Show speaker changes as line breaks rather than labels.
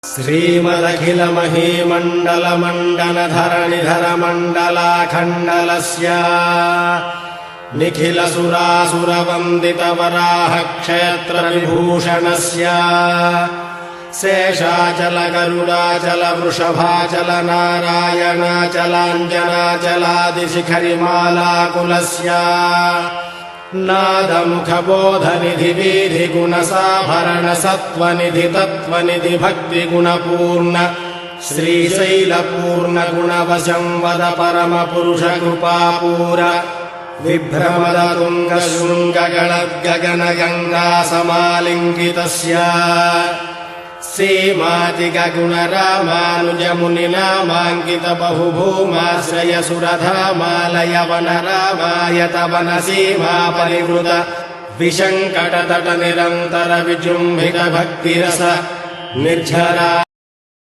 श्रीमदखिलमहीमण्डलमण्डनधरणिधरमण्डलाखण्डलस्य निखिलसुरासुरवन्दितवराहक्षेत्रविभूषणस्य शेषाचलगरुडाचलवृषभाचलनारायणाचलाञ्जनाचलादिशिखरिमालाकुलस्य नादमुखबोधनिधि तत्त्वनिधि भक्तिगुणपूर्ण श्रीशैलपूर्णगुणवशं वद परमपुरुषकृपापूर विभ्रमदतुङ्गशृङ्गगणद्गगनगङ्गासमालिङ्गितस्य सीमातिगगुणरामानुजमुनिनामाङ्कितबहुभूमाश्रयसुरधामालयवनरामायतवनसीमा परिवृत विशङ्कटतटनिरन्तरविजृम्भितभक्तिरस निर्झरा।